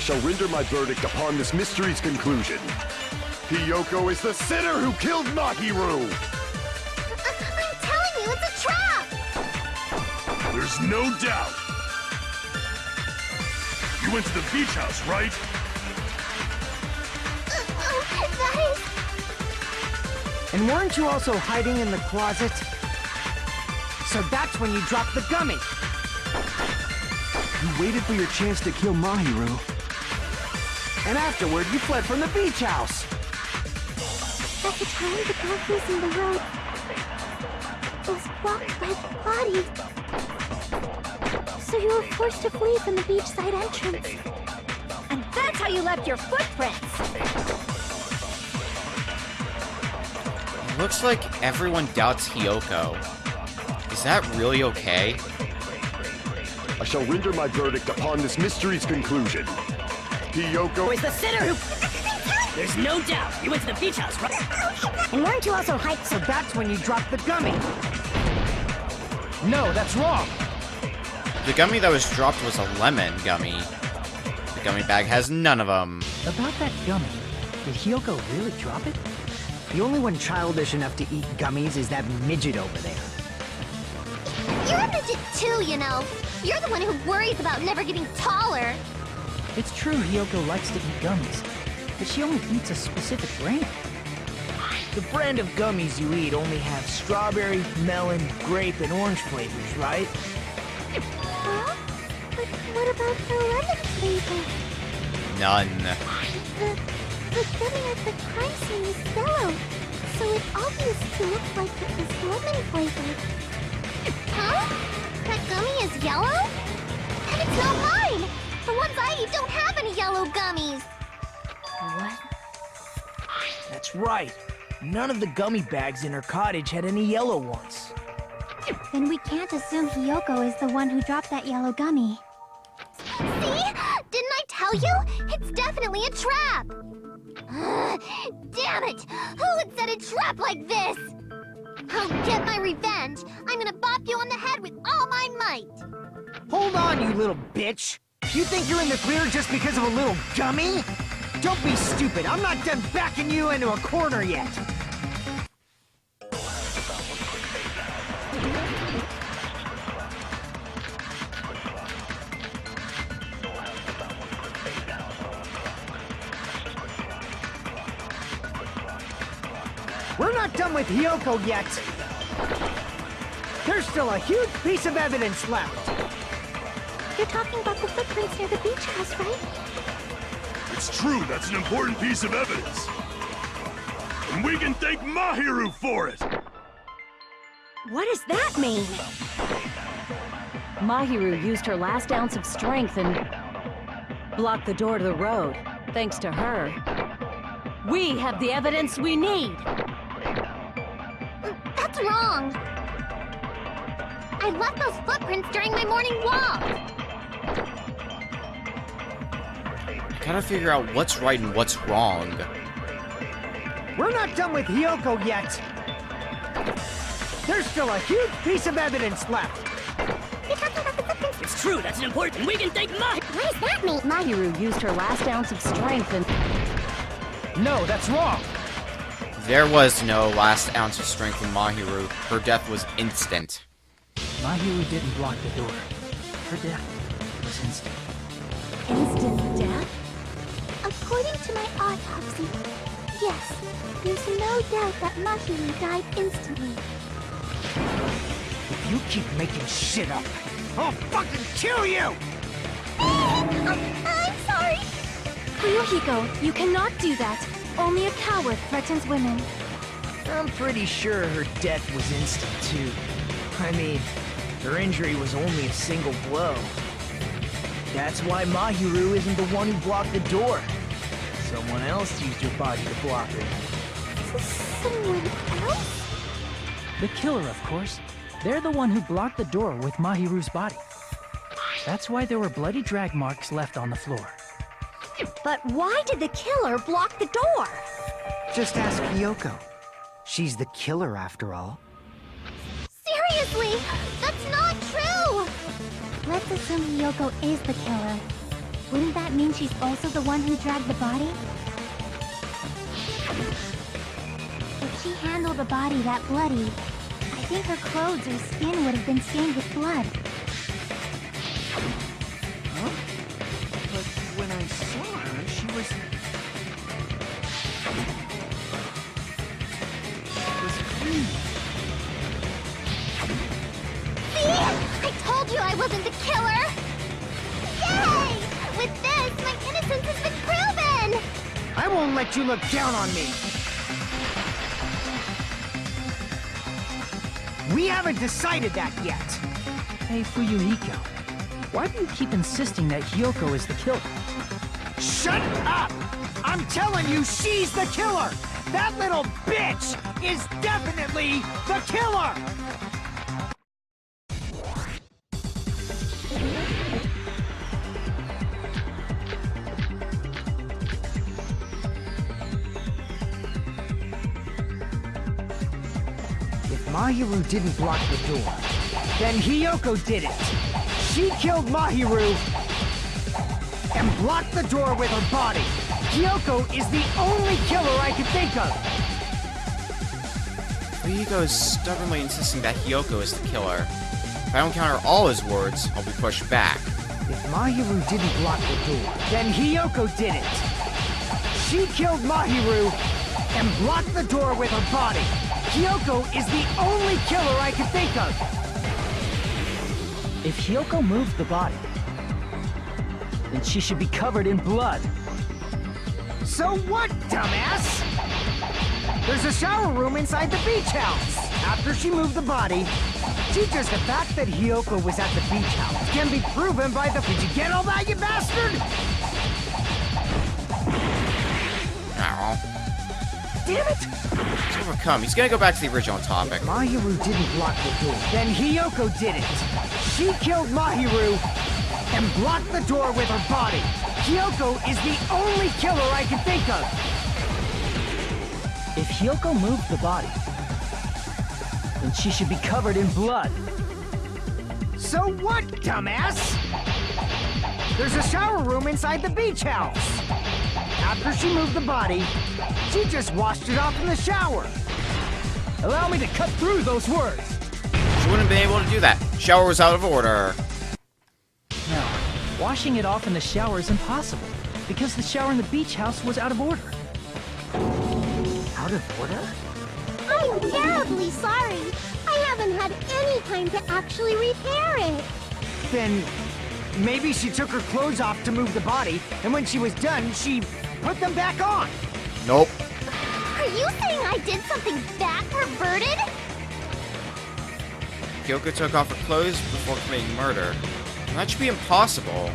shall render my verdict upon this mystery's conclusion. Hiyoko is the sinner who killed Mahiru! I'm telling you, it's a trap! There's no doubt! You went to the beach house, right? That is... And weren't you also hiding in the closet? So that's when you dropped the gummy! You waited for your chance to kill Mahiru. And afterward, you fled from the beach house! At the time the darkness in the road was blocked by the body. So you were forced to flee from the beachside entrance. And that's how you left your footprints! It looks like everyone doubts Hiyoko. Is that really okay? I shall render my verdict upon this mystery's conclusion. Hiyoko is the sinner who... There's no doubt. You went to the beach house, right? And weren't you also hiding? So that's when you dropped the gummy! No, that's wrong! The gummy that was dropped was a lemon gummy. The gummy bag has none of them. About that gummy, did Hiyoko really drop it? The only one childish enough to eat gummies is that midget over there. You're a midget too, you know. You're the one who worries about never getting taller. It's true Hiyoko likes to eat gummies, but she only eats a specific brand. The brand of gummies you eat only have strawberry, melon, grape, and orange flavors, right? Huh? But what about the lemon flavor? None. The gummy at the crime scene is yellow, so it's obvious to look like it was lemon flavored. Huh? That gummy is yellow? And it's not mine! The ones I eat don't have any yellow gummies! What? That's right. None of the gummy bags in her cottage had any yellow ones. Then we can't assume Hiyoko is the one who dropped that yellow gummy. See? Didn't I tell you? It's definitely a trap! Damn it! Who would set a trap like this? I'll get my revenge. I'm gonna bop you on the head with all my might. Hold on, you little bitch! You think you're in the clear just because of a little gummy? Don't be stupid. I'm not done backing you into a corner yet. We're not done with Hiyoko yet. There's still a huge piece of evidence left. You're talking about the footprints near the beach house, right? It's true, that's an important piece of evidence. And we can thank Mahiru for it! What does that mean? Mahiru used her last ounce of strength and blocked the door to the road. Thanks to her, we have the evidence we need. That's wrong. I left those footprints during my morning walk. I gotta figure out what's right and what's wrong. We're not done with Hiyoko yet. There's still a huge piece of evidence left. You're talking about the footprints. It's true, that's an important. We can thank What does that mean? Mahiru used her last ounce of strength and... No, that's wrong. There was no last ounce of strength in Mahiru. Her death was instant. Mahiru didn't block the door. Her death was instant. Instant death? According to my autopsy, yes, there's no doubt that Mahiru died instantly. If you keep making shit up, I'll fucking kill you! I'm sorry. Ryuhiko, you cannot do that. Only a coward threatens women. I'm pretty sure her death was instant, too. I mean, her injury was only a single blow. That's why Mahiru isn't the one who blocked the door. Someone else used her body to block it. Someone else? The killer, of course. They're the one who blocked the door with Mahiru's body. That's why there were bloody drag marks left on the floor. But why did the killer block the door? Just ask Hiyoko. She's the killer, after all. Seriously, that's not true! Let's assume Hiyoko is the killer. Wouldn't that mean she's also the one who dragged the body? If she handled a body that bloody, I think her clothes or skin would have been stained with blood. Huh? But when I saw her, she was clean. See? I told you I wasn't the killer! Yay! With this, my innocence has been proven! I won't let you look down on me! We haven't decided that yet! Hey, Fuyuhiko, why do you keep insisting that Hiyoko is the killer? Shut up! I'm telling you, she's the killer! That little bitch is definitely the killer! If Mahiru didn't block the door, then Hiyoko did it! She killed Mahiru and blocked the door with her body! Hiyoko is the only killer I can think of! Fuyuhiko is stubbornly insisting that Hiyoko is the killer. If I don't counter all his words, I'll be pushed back. If Mahiru didn't block the door, then Hiyoko did it! She killed Mahiru and blocked the door with her body! Hiyoko is the only killer I can think of! If Hiyoko moved the body, then she should be covered in blood. So what, dumbass? There's a shower room inside the beach house. After she moved the body, the fact that Hiyoko was at the beach house can be proven by the... Did you get all that, you bastard? Ow. Damn it! He's overcome. He's gonna go back to the original topic. Mahiru didn't block the door. Then Hiyoko did it. She killed Mahiru and blocked the door with her body. Hiyoko is the only killer I can think of. If Hiyoko moved the body, then she should be covered in blood. So what, dumbass? There's a shower room inside the beach house. After she moved the body, she just washed it off in the shower. Allow me to cut through those words. She wouldn't have been able to do that. Shower was out of order. No, washing it off in the shower is impossible, because the shower in the beach house was out of order. Out of order? I'm terribly sorry. I haven't had any time to actually repair it. Then maybe she took her clothes off to move the body, and when she was done, she put them back on. Nope. Are you saying I did something that perverted? Hiyoko took off her clothes before committing murder. That should be impossible.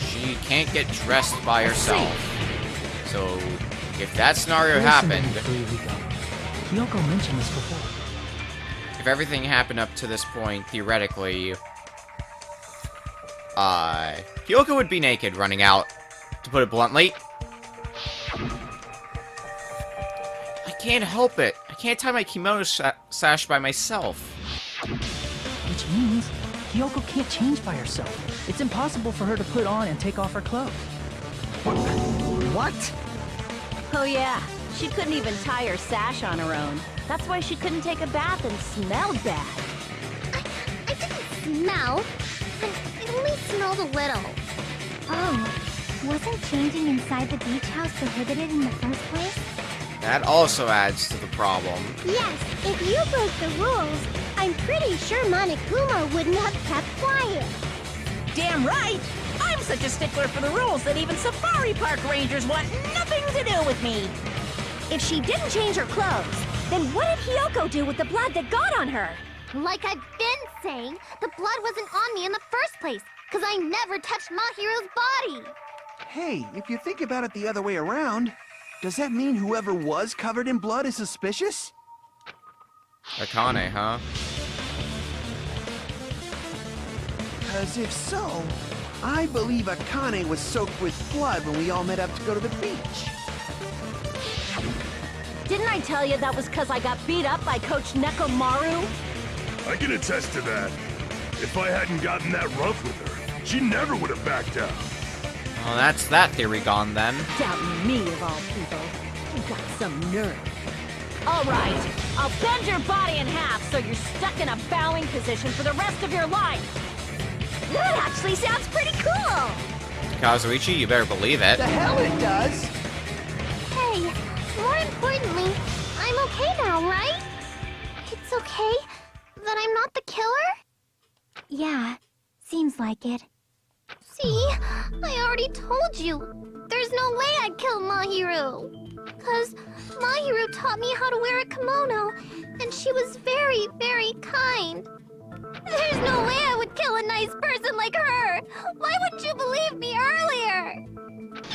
She can't get dressed by herself. So, if that scenario happened... Hiyoko mentioned this before. If everything happened up to this point, theoretically... Hiyoko would be naked running out, to put it bluntly. I can't help it. I can't tie my kimono sash by myself. Which means Hiyoko can't change by herself. It's impossible for her to put on and take off her clothes. What? Oh yeah, she couldn't even tie her sash on her own. That's why she couldn't take a bath and smelled bad. I didn't smell. I only smelled a little. Oh, wasn't changing inside the beach house prohibited in the first place? That also adds to the problem. Yes, if you broke the rules, I'm pretty sure Monokuma wouldn't have kept quiet. Damn right! I'm such a stickler for the rules that even safari park rangers want nothing to do with me! If she didn't change her clothes, then what did Hiyoko do with the blood that got on her? Like I've been saying, the blood wasn't on me in the first place, because I never touched Mahiru's body. Hey, if you think about it the other way around, does that mean whoever was covered in blood is suspicious? Akane, huh? Because if so, I believe Akane was soaked with blood when we all met up to go to the beach. Didn't I tell you that was because I got beat up by Coach Nekomaru? I can attest to that. If I hadn't gotten that rough with her, she never would have backed down. Well, that's that theory gone then. Doubting me of all people. You got some nerve. All right, I'll bend your body in half so you're stuck in a bowing position for the rest of your life. That actually sounds pretty cool! Kazuichi, you better believe it. The hell it does! Hey, more importantly, I'm okay now, right? It's okay that I'm not the killer? Yeah, seems like it. See, I already told you. There's no way I'd kill Mahiru. 'Cause Mahiru taught me how to wear a kimono, and she was very, very kind. There's no way I would kill a nice person like her! Why wouldn't you believe me earlier?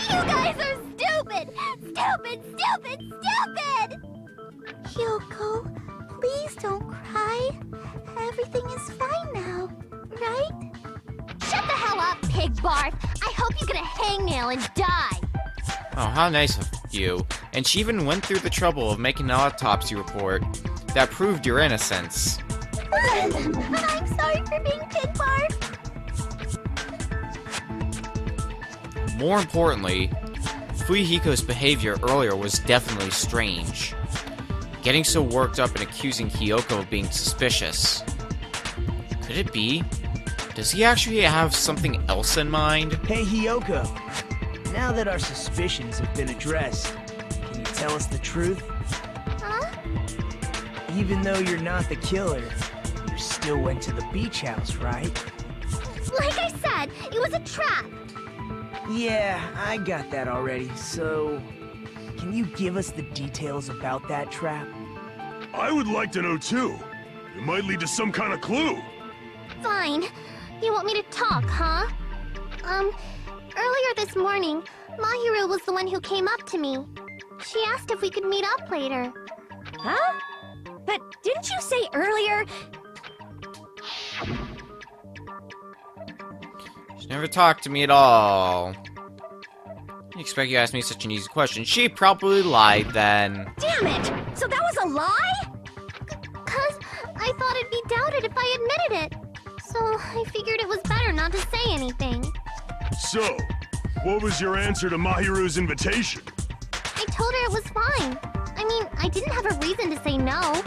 You guys are stupid! Stupid, stupid, stupid! Hyoko, please don't cry. Everything is fine now, right? Shut the hell up, pig barf! I hope you get a hangnail and die! Oh, how nice of you. And she even went through the trouble of making an autopsy report that proved your innocence. I'm sorry for being pig barf! More importantly, Fuyuhiko's behavior earlier was definitely strange. Getting so worked up and accusing Hyoko of being suspicious. Could it be? Does he actually have something else in mind? Hey, Hyoko. Now that our suspicions have been addressed, can you tell us the truth? Huh? Even though you're not the killer, you still went to the beach house, right? Like I said, it was a trap! Yeah, I got that already, so... Can you give us the details about that trap? I would like to know too. It might lead to some kind of clue. Fine. You want me to talk, huh? Earlier this morning, Mahiru was the one who came up to me. She asked if we could meet up later. Huh? But didn't you say earlier... She never talked to me at all. I expect you to ask me such an easy question. She probably lied then. Damn it! So that was a lie? 'Cause I thought it'd be doubted if I admitted it. So I figured it was better not to say anything. So, what was your answer to Mahiru's invitation? I told her it was fine. I mean, I didn't have a reason to say no.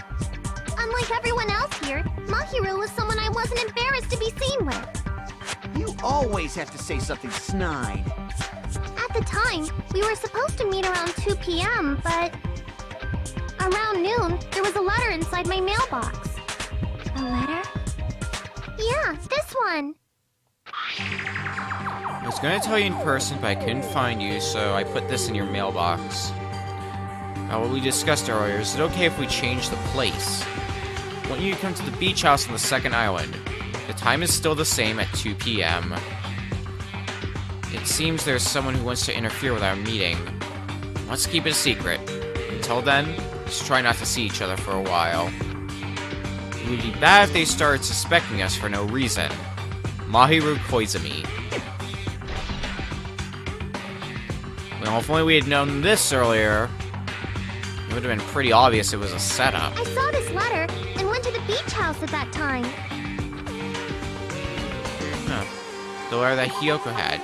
Unlike everyone else here, Mahiru was someone I wasn't embarrassed to be seen with. You always have to say something snide. At the time, we were supposed to meet around 2 p.m., but... around noon, there was a letter inside my mailbox. A letter? Yeah, this one. I was gonna tell you in person, but I couldn't find you, so I put this in your mailbox. Now, what we discussed earlier, is it okay if we change the place? I want you to come to the beach house on the second island. The time is still the same at 2 p.m. It seems there's someone who wants to interfere with our meeting. Let's keep it a secret. Until then, just try not to see each other for a while. It would be bad if they started suspecting us for no reason. Mahiru Koizumi. Well, if only we had known this earlier, it would have been pretty obvious it was a setup. I saw this letter and went to the beach house at that time. Huh. The letter that Hyoko had.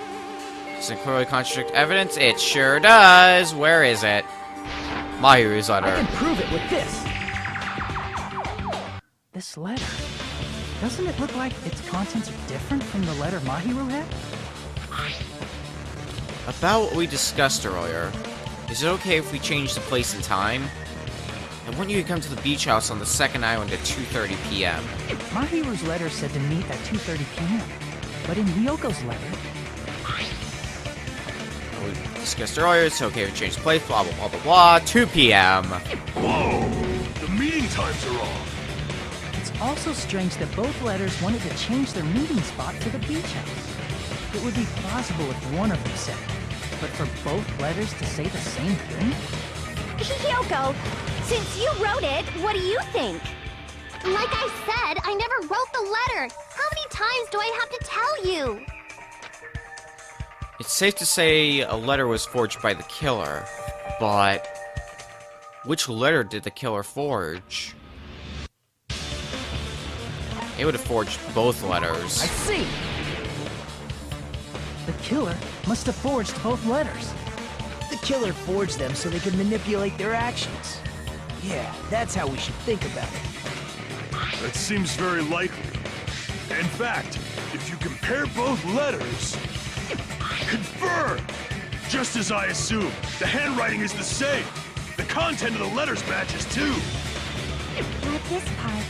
Does it clearly contradict evidence? It sure does! Where is it? Mahiru's letter. I can prove it with this. This letter. Doesn't it look like its contents are different from the letter Mahiru had? About what we discussed earlier, is it okay if we change the place and time? I want you to come to the beach house on the second island at 2:30 p.m. Mahiru's letter said to meet at 2:30 p.m. But in Hyoko's letter... What we discussed earlier, it's okay if we change the place, blah blah blah blah blah, 2 p.m. Whoa! The meeting times are off. It's also strange that both letters wanted to change their meeting spot to the beach house. It would be plausible if one of them said it, but for both letters to say the same thing? Hyoko, since you wrote it, what do you think? Like I said, I never wrote the letter. How many times do I have to tell you? It's safe to say a letter was forged by the killer, but which letter did the killer forge? It would have forged both letters. I see! The killer must have forged both letters. The killer forged them so they could manipulate their actions. Yeah, that's how we should think about it. That seems very likely. In fact, if you compare both letters... Confirm! Just as I assumed, the handwriting is the same. The content of the letters matches too. At this part,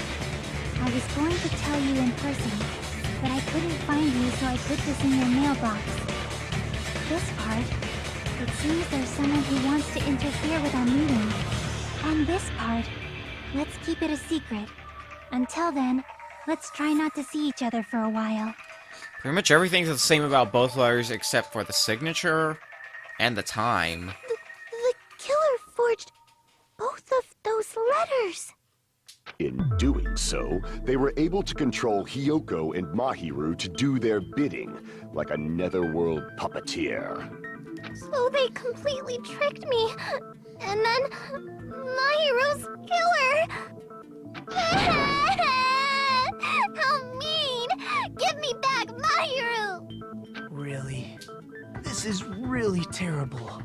I was going to tell you in person, but I couldn't find you, so I put this in your mailbox. This part, it seems there's someone who wants to interfere with our meeting. And this part, let's keep it a secret. Until then, let's try not to see each other for a while. Pretty much everything's the same about both letters except for the signature and the time. The killer forged both of those letters. In doing so, they were able to control Hiyoko and Mahiru to do their bidding, like a netherworld puppeteer. So they completely tricked me. And then Mahiru's killer. How mean! Give me back Mahiru! Really? This is really terrible.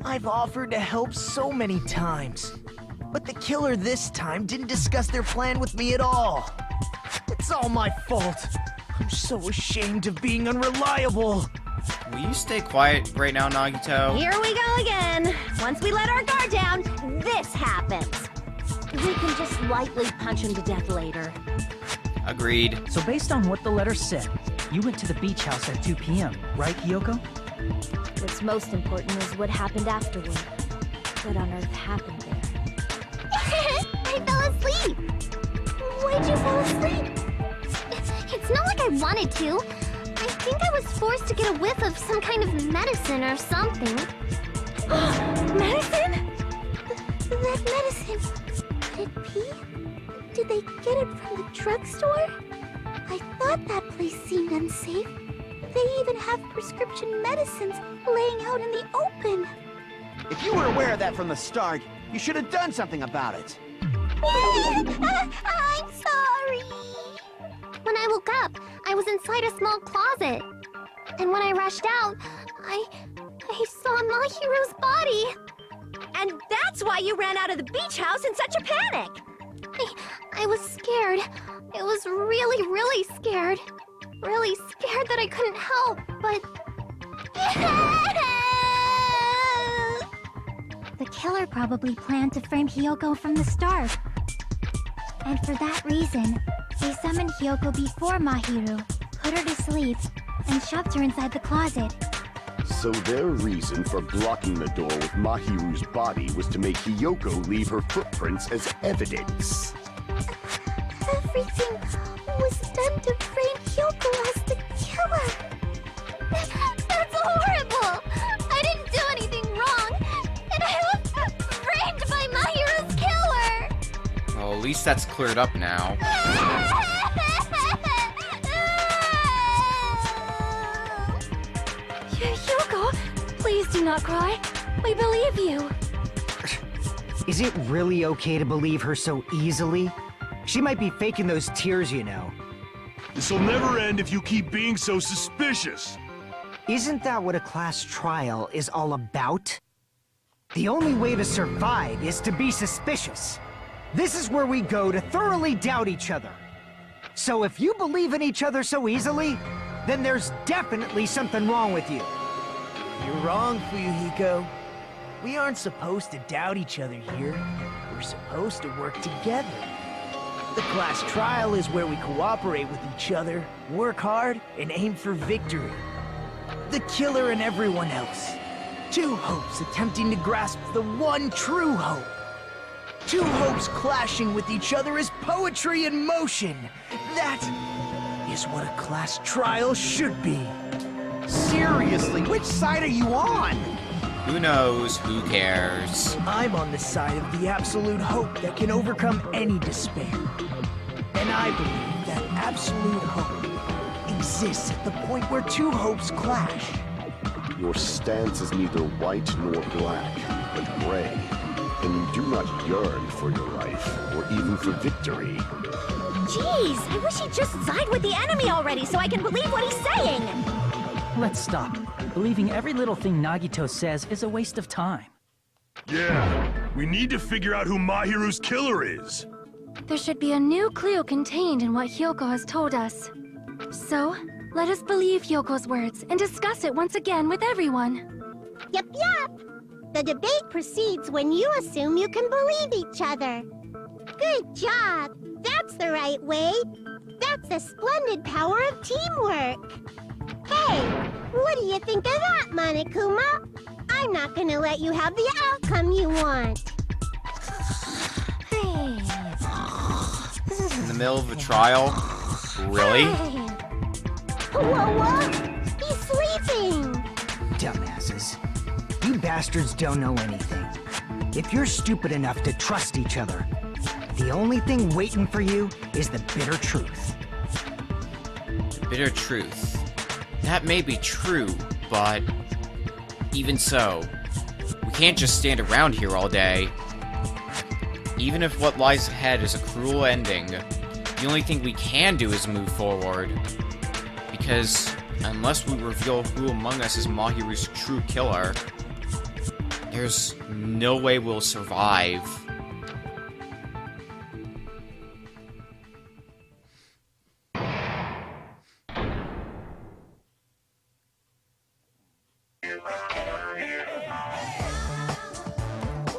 I've offered to help so many times, but the killer this time didn't discuss their plan with me at all. It's all my fault. I'm so ashamed of being unreliable. Will you stay quiet right now, Nagito? Here we go again. Once we let our guard down, this happens. We can just lightly punch him to death later. Agreed. So based on what the letter said, you went to the beach house at 2 p.m., right, Hiyoko? What's most important is what happened afterward. What on earth happened there? I fell asleep! Why'd you fall asleep? It's not like I wanted to. I think I was forced to get a whiff of some kind of medicine or something. Medicine? That medicine... Did it pee? Did they get it from the drugstore? I thought that place seemed unsafe. They even have prescription medicines laying out in the open. If you were aware of that from the start, you should have done something about it. I'm sorry. When I woke up, I was inside a small closet. And when I rushed out, I saw Mahiru's body. And that's why you ran out of the beach house in such a panic! I was scared. I was really, really scared. Really scared that I couldn't help, but... The killer probably planned to frame Hiyoko from the start. And for that reason, they summoned Hiyoko before Mahiru, put her to sleep, and shoved her inside the closet. So their reason for blocking the door with Mahiru's body was to make Hiyoko leave her footprints as evidence. Everything was done to frame Hiyoko as the killer. That's horrible! I didn't do anything wrong, and I was framed by Mahiru's killer! Well, at least that's cleared up now. Hiyoko, please do not cry. We believe you. Is it really okay to believe her so easily? She might be faking those tears, you know. This'll never end if you keep being so suspicious. Isn't that what a class trial is all about? The only way to survive is to be suspicious. This is where we go to thoroughly doubt each other. So if you believe in each other so easily, then there's definitely something wrong with you. You're wrong, Fuyuhiko. We aren't supposed to doubt each other here. We're supposed to work together. The class trial is where we cooperate with each other, work hard, and aim for victory. The killer and everyone else. Two hopes attempting to grasp the one true hope. Two hopes clashing with each other is poetry in motion. That is what a class trial should be. Seriously, which side are you on? Who knows? Who cares? I'm on the side of the absolute hope that can overcome any despair. And I believe that absolute hope exists at the point where two hopes clash. Your stance is neither white nor black, but gray. And you do not yearn for your life, or even for victory. Jeez, I wish he'd just side with the enemy already so I can believe what he's saying! Let's stop. Believing every little thing Nagito says is a waste of time. Yeah, we need to figure out who Mahiru's killer is. There should be a new clue contained in what Hyoko has told us. So, let us believe Hyoko's words and discuss it once again with everyone. Yup, yup. The debate proceeds when you assume you can believe each other. Good job. That's the right way. That's the splendid power of teamwork. Hey, what do you think of that, Monokuma? I'm not gonna let you have the outcome you want. In the middle of a trial? Really? Whoa, he's sleeping! Dumbasses. You bastards don't know anything. If you're stupid enough to trust each other, the only thing waiting for you is the bitter truth. The bitter truth. That may be true, but even so, we can't just stand around here all day. Even if what lies ahead is a cruel ending, the only thing we can do is move forward. Because unless we reveal who among us is Mahiru's true killer, there's no way we'll survive.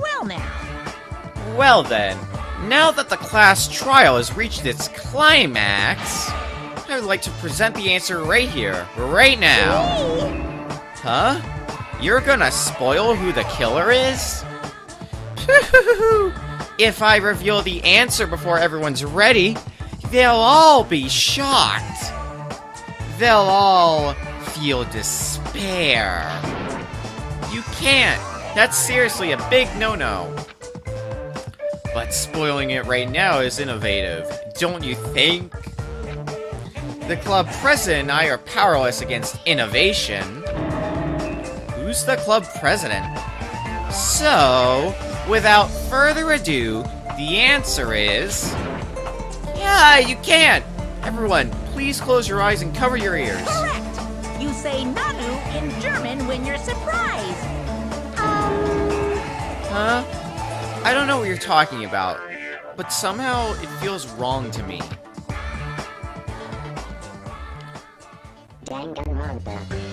Well now. Well then, now that the class trial has reached its climax, I would like to present the answer right here, right now. Huh? You're gonna spoil who the killer is? If I reveal the answer before everyone's ready, they'll all be shocked. They'll all feel despair. You can't. That's seriously a big no-no. But spoiling it right now is innovative, don't you think? The club president and I are powerless against innovation. Who's the club president? So, without further ado, the answer is... Yeah, you can't! Everyone, please close your eyes and cover your ears. Correct! You say Nanu in German when you're surprised. Huh? I don't know what you're talking about, but somehow it feels wrong to me. Danganronpa.